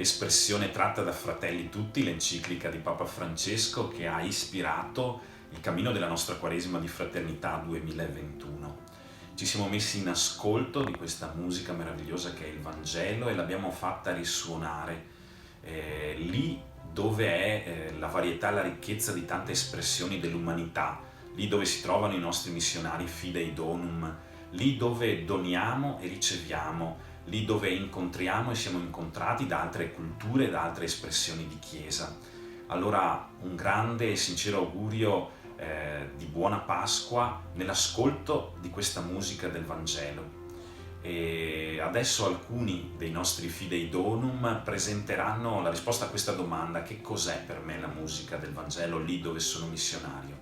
l'espressione tratta da Fratelli Tutti, l'enciclica di Papa Francesco che ha ispirato il cammino della nostra Quaresima di Fraternità 2021. Ci siamo messi in ascolto di questa musica meravigliosa che è il Vangelo e l'abbiamo fatta risuonare lì dove è la varietà e la ricchezza di tante espressioni dell'umanità, lì dove si trovano i nostri missionari Fidei Donum, lì dove doniamo e riceviamo, lì dove incontriamo e siamo incontrati da altre culture, da altre espressioni di Chiesa. Allora un grande e sincero augurio di buona Pasqua nell'ascolto di questa musica del Vangelo. E adesso alcuni dei nostri Fidei Donum presenteranno la risposta a questa domanda: che cos'è per me la musica del Vangelo lì dove sono missionario?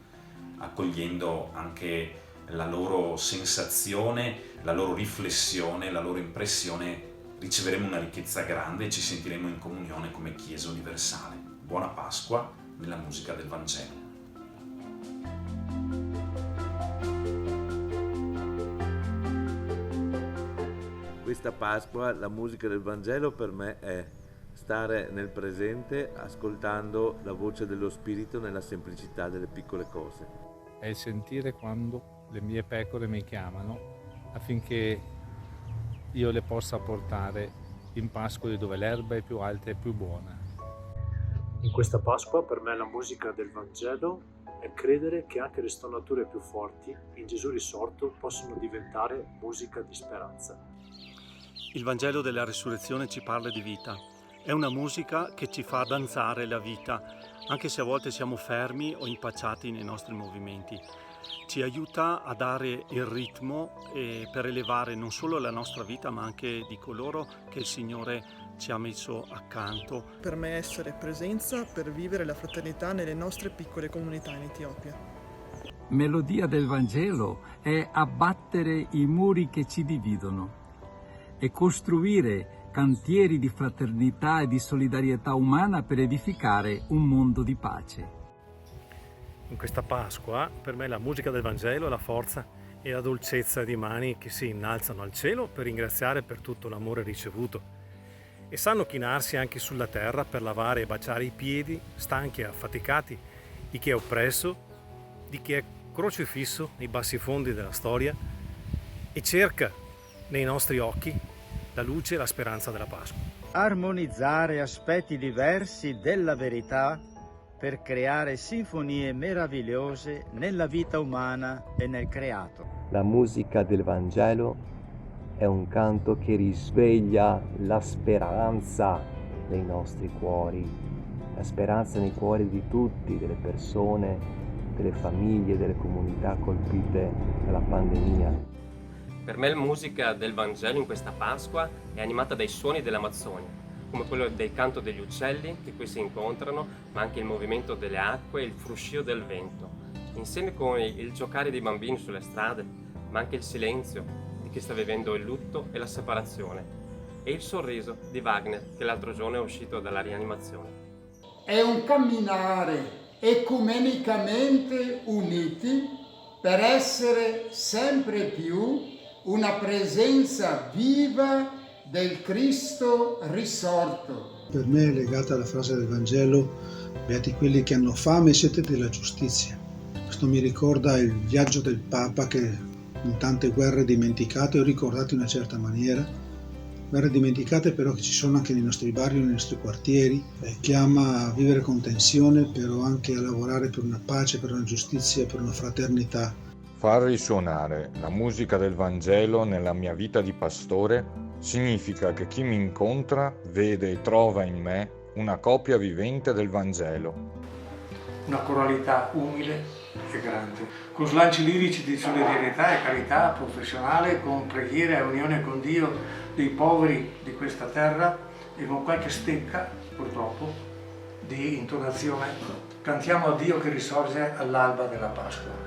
Accogliendo anche la loro sensazione, la loro riflessione, la loro impressione, riceveremo una ricchezza grande e ci sentiremo in comunione come Chiesa universale. Buona Pasqua nella musica del Vangelo. Questa Pasqua la musica del Vangelo per me è stare nel presente ascoltando la voce dello Spirito nella semplicità delle piccole cose. È il sentire quando le mie pecore mi chiamano affinché io le possa portare in pascoli dove l'erba è più alta e più buona. In questa Pasqua per me la musica del Vangelo è credere che anche le stonature più forti in Gesù risorto possono diventare musica di speranza. Il Vangelo della Risurrezione ci parla di vita. È una musica che ci fa danzare la vita, anche se a volte siamo fermi o impacciati nei nostri movimenti. Ci aiuta a dare il ritmo per elevare non solo la nostra vita, ma anche di coloro che il Signore ci ha messo accanto. Per me essere presenza per vivere la fraternità nelle nostre piccole comunità in Etiopia. Melodia del Vangelo è abbattere i muri che ci dividono e costruire cantieri di fraternità e di solidarietà umana per edificare un mondo di pace. In questa Pasqua per me la musica del Vangelo è la forza e la dolcezza di mani che si innalzano al cielo per ringraziare per tutto l'amore ricevuto e sanno chinarsi anche sulla terra per lavare e baciare i piedi stanchi e affaticati di chi è oppresso, di chi è crocifisso nei bassi fondi della storia e cerca nei nostri occhi la luce e la speranza della Pasqua. Armonizzare aspetti diversi della verità per creare sinfonie meravigliose nella vita umana e nel creato. La musica del Vangelo è un canto che risveglia la speranza nei nostri cuori, la speranza nei cuori di tutti, delle persone, delle famiglie, delle comunità colpite dalla pandemia. Per me la musica del Vangelo in questa Pasqua è animata dai suoni dell'Amazzonia, come quello del canto degli uccelli che qui si incontrano, ma anche il movimento delle acque e il fruscio del vento, insieme con il giocare dei bambini sulle strade, ma anche il silenzio di chi sta vivendo il lutto e la separazione, e il sorriso di Wagner che l'altro giorno è uscito dalla rianimazione. È un camminare ecumenicamente uniti per essere sempre più una presenza viva del Cristo risorto. Per me è legata alla frase del Vangelo: beati quelli che hanno fame e sete della giustizia. Questo mi ricorda il viaggio del Papa che in tante guerre dimenticate o ricordate in una certa maniera, guerre dimenticate però che ci sono anche nei nostri barri, nei nostri quartieri, chiama a vivere con tensione, però anche a lavorare per una pace, per una giustizia, per una fraternità. Far risuonare la musica del Vangelo nella mia vita di pastore significa che chi mi incontra vede e trova in me una copia vivente del Vangelo. Una coralità umile e grande, con slanci lirici di solidarietà e carità professionale, con preghiera e unione con Dio dei poveri di questa terra e con qualche stecca, purtroppo, di intonazione. Cantiamo a Dio che risorge all'alba della Pasqua.